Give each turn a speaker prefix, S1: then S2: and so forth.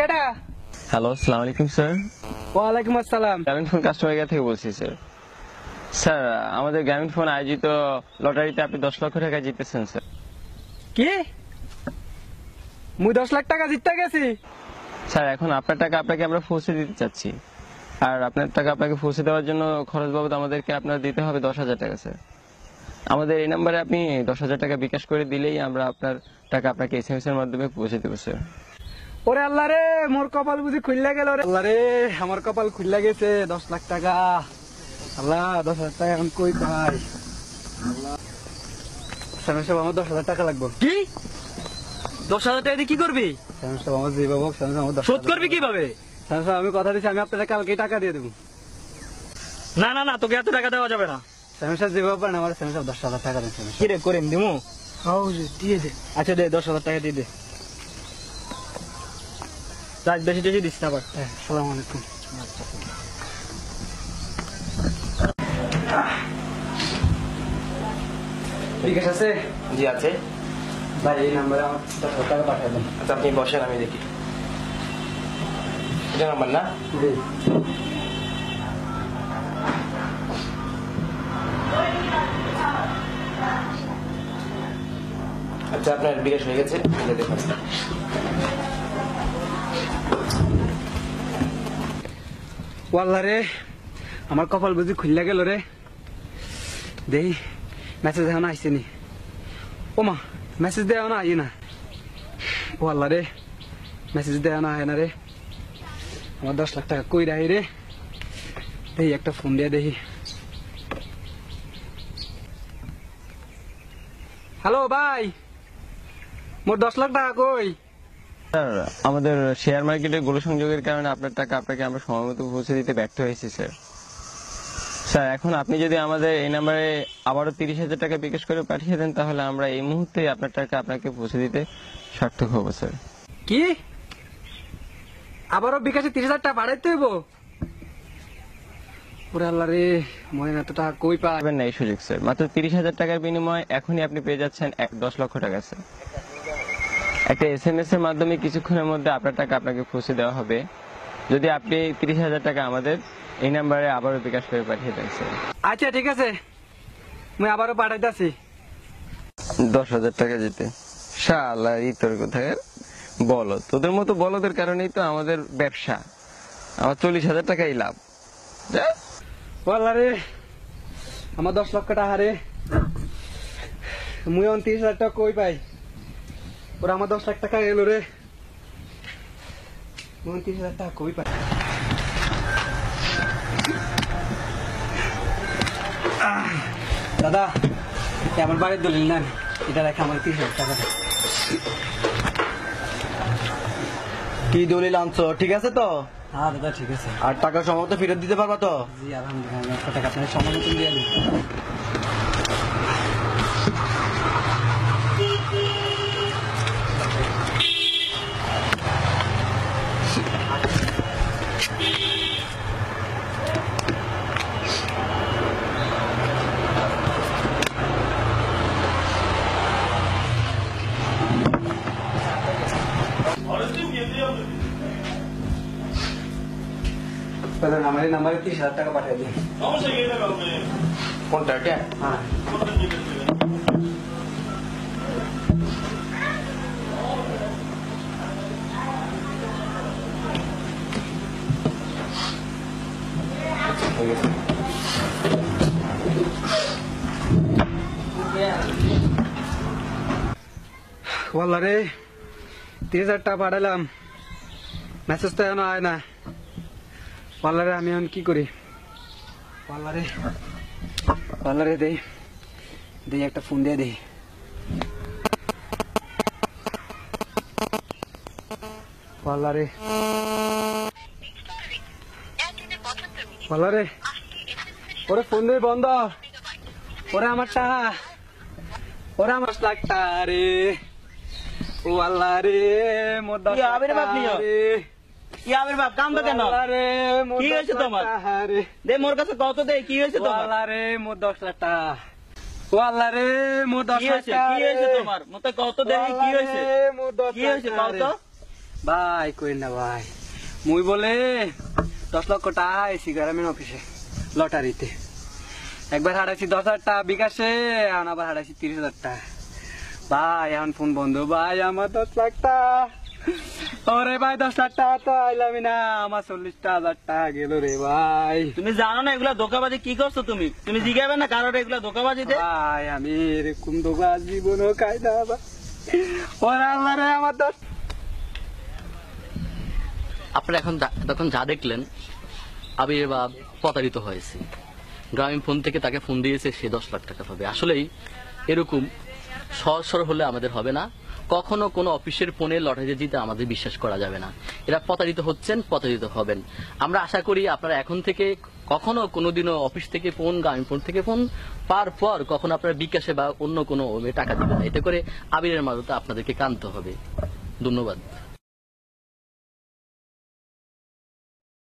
S1: কেডা?
S2: হ্যালো, আসসালামু আলাইকুম স্যার।
S1: ওয়ালাইকুম আসসালাম।
S2: গ্রামীণ ফোন কাস্টমার কেয়ার থেকে বলছি স্যার। স্যার, আমাদের গ্রামীণ ফোন আয়োজিত লটারিতে আপনি 10 লক্ষ টাকা জিতেছেন স্যার।
S1: কি? মুই 10 লাখ টাকা জিততে গেছি।
S2: স্যার, এখন আপনার টাকা আপনাকে আমরা পৌঁছে দিতে চাচ্ছি। আর আপনার টাকা আপনাকে পৌঁছে দেওয়ার জন্য খরচ বাবদ আমাদেরকে আপনার দিতে হবে 10,000 টাকা স্যার। আমাদের এই নাম্বারে আপনি 10,000 টাকা বিকাশ করে দিলেই আমরা আপনার টাকা আপনাকে SMS এর মাধ্যমে পৌঁছে দেবো স্যার।
S1: ওরে আল্লাহ রে, মোর কপাল বুঝি খুললা গেল রে। আল্লাহ রে, আমার কপাল খুললা গেছে। 10 লাখ টাকা। আল্লাহ, 10,000 টাকা এখন কই পাই? আল্লাহ, স্যার সাহেব, আমার 10,000 টাকা লাগবে।
S3: কি 10,000 টাকা দিয়ে কি করবি?
S1: স্যার সাহেব, আমার যে বাবু, স্যার সাহেব, আমার 10,000
S3: শোধ করবি কিভাবে?
S1: স্যার সাহেব, আমি কথা দিচ্ছি, আমি আপনাকে কালকেই টাকা দিয়ে দেবো।
S3: না না না, তোকে এত টাকা দেওয়া যাবে না।
S1: স্যার সাহেব, যে বাবু আমার স্যার সাহেব 10,000 টাকা দেন।
S3: কি রে করিম দিমু?
S1: দিয়ে দে। আচ্ছা দে, 10,000 টাকা দিয়ে দে।
S3: রাজ বেশি টেশি দিস না আবার।
S1: আসসালামু আলাইকুম। বিকাশ আছে?
S2: জি আছে।
S1: ভাই, এই নাম্বারে আমার 10,000 টাকা পাঠিয়ে দেন।
S2: আচ্ছা, আপনি বসেন, আমি দেখি। এটা নাম্বার না?
S1: জি।
S2: আচ্ছা, আপনার বিকাশ হয়ে গেছে, যেতে পারেন।
S1: ওয়াল্লা রে, আমার কপাল বুঝি খুললা গেল রে। দেই মেসেজ এখন আইসে নি। ও মা, মেসেজ দেওয়া না আই না। ওয়াল্লা রে, মেসেজ দেওয়া না হয় না রে। আমার 10 লাখ টাকা কই রাহি রে। দেখি একটা ফোন দিয়ে দেখি। হ্যালো ভাই, মোর 10 লাখ টাকা কই?
S2: স্যার, আমাদের শেয়ার মার্কেটে গোল সংযোগের কারণে আপনার টাকা আপনাকে আমরা সময়মতো পৌঁছে দিতে ব্যর্থ হয়েছি স্যার। স্যার, এখন আপনি যদি আমাদের এই নাম্বারে আবারও 30,000 টাকা বিকাশ করে পাঠিয়ে দেন, তাহলে আমরা এই মুহূর্তে আপনার টাকা আপনাকে পৌঁছে দিতে সার্থক হব স্যার।
S1: কি? আবারও বিকাশে 30,000 টাকা বাড়াইতে হইব? ওরে আল্লাহ রে, মনে এত টাকা কই পাই?
S2: পাবেন না এই সুযোগ স্যার। মাত্র 30,000 টাকার বিনিময়ে এখনই আপনি পেয়ে যাচ্ছেন 10 লক্ষ টাকা স্যার। একটা SMS এর মাধ্যমে কিছুক্ষণের মধ্যে আপনার টাকা আপনাকে পৌঁছে দেওয়া হবে, যদি আপনি 30,000 টাকা আমাদের এই নাম্বারে আবারও বিকাশ করে পাঠিয়ে দেন স্যার।
S1: আচ্ছা ঠিক আছে, মুই আবারও পাঠাইতাছি।
S2: 10,000 টাকা জিতে শালা, এই তোর কোথায় বলদ। তোদের মতো বলদের কারণেই তো আমাদের ব্যবসা। আমার 40,000 টাকাই লাভ। যা।
S1: বল্লা রে, আমার 10 লক্ষ টাকা রে। মুই 29,000 টাকা কই পাই? ওরা আমার 10 লাখ টাকা এলো রে। 29,000 টাকা কই পাই? দাদা, আমার বাড়ির দলিল না, এটা রেখে আমার 30,000 টাকা দেন।
S4: কি দলিল আনছো? ঠিক আছে তো?
S1: হ্যাঁ দাদা, ঠিক আছে।
S4: আর টাকা সময় মতো ফেরত দিতে পারবা তো?
S1: জি আলহামদুলিল্লাহ, আমি 1 টাকা আপনার সময় মতন দিয়ে দিই। আমার এই নাম্বারে 30,000 টাকা পাঠিয়ে দিন।
S2: কোনটা এটা?
S1: হ্যাঁ। ওয়াল্লা রে, 30,000 টাকা পাঠালাম, মেসেজ তো এখনো আয় না। ওয়াল্লা রে, আমি এখন কি করি? ওয়াল্লা রে, ওয়াল্লা রে, দেই দেই একটা ফোন দিয়ে দেই। ওয়াল্লা রে, ওয়াল্লা রে, ওরে ফোন দিয়ে বন্ধ। ওরে আমার টাকা, ওরে আমার 10 লাখ টাকা রে। ও আল্লাহ রে, মোর 10
S3: ইয়া,
S1: লাখ
S3: আবির বাপ নিও।
S1: টাকা রে।
S3: কি আবির বাপ, কান্দো কেন?
S1: আল্লাহ রে, মোর
S3: কি
S1: 10
S3: হয়েছে
S1: লাখ
S3: তোমার?
S1: টাকা রে।
S3: দে মোর কাছে কত, দে কি হয়েছে
S1: ও
S3: তোমার?
S1: আল্লাহ রে, মোর 10 লাখ টাকা। ও আল্লাহ রে, মোর 10
S3: কি
S1: লাখ
S3: হয়েছে?
S1: টাকা
S3: কি হয়েছে
S1: রে।
S3: তোমার? মতে কত, দে
S1: ও
S3: কি
S1: আল্লাহ
S3: হয়েছে?
S1: রে, মোর 10
S3: কি
S1: লাখ
S3: হয়েছে
S1: টাকা
S3: কত?
S1: রে। ভাই কই না ভাই, মুই বলে 10 লক্ষ টাকা আইছি গ্রামীণ অফিসে লটারিতে। একবার হারাইছি 10,000 টাকা বিকাশে, এখন আবার হারাইছি 30,000 টাকা। ভাই এখন ফোন বন্ধ ভাই, আমার 10 লাখ টাকা। ওরে ভাই 10 লাখ টাকা তো আইলামই না, আমার 40,000 টাকা গেল রে ভাই।
S3: তুমি জানো না এগুলা ধোকাবাজি কি করছো তুমি? তুমি জিজ্ঞাসা না কারোর এগুলা ধোকাবাজিতে?
S1: ভাই আমি এরকম ধোকা জীবনও খাই না ভাই। ওরে আল্লাহ রে আমার 10।
S5: আপনারা তখন যা দেখলেন, আবির বাপ প্রতারিত হয়েছে। গ্রামীণ ফোন থেকে তাকে ফোন দিয়েছে, সে 10 লাখ টাকা পাবে। আসলেই এরকম সহজ সরল হলে আমাদের হবে না। কখনো কোনো অফিসের ফোনে লটারি জিতে আমাদের বিশ্বাস করা যাবে না। এরা প্রতারিত হচ্ছেন, প্রতারিত হবেন। আমরা আশা করি আপনারা এখন থেকে কখনো কোনোদিনও অফিস থেকে ফোন, গ্রামীণ ফোন থেকে ফোন পাওয়ার পর কখনো আপনারা বিকাশে বা অন্য কোনো টাকা দিবেন না। এতে করে আবিরের মাঝে আপনাদেরকে কানতে হবে। ধন্যবাদ।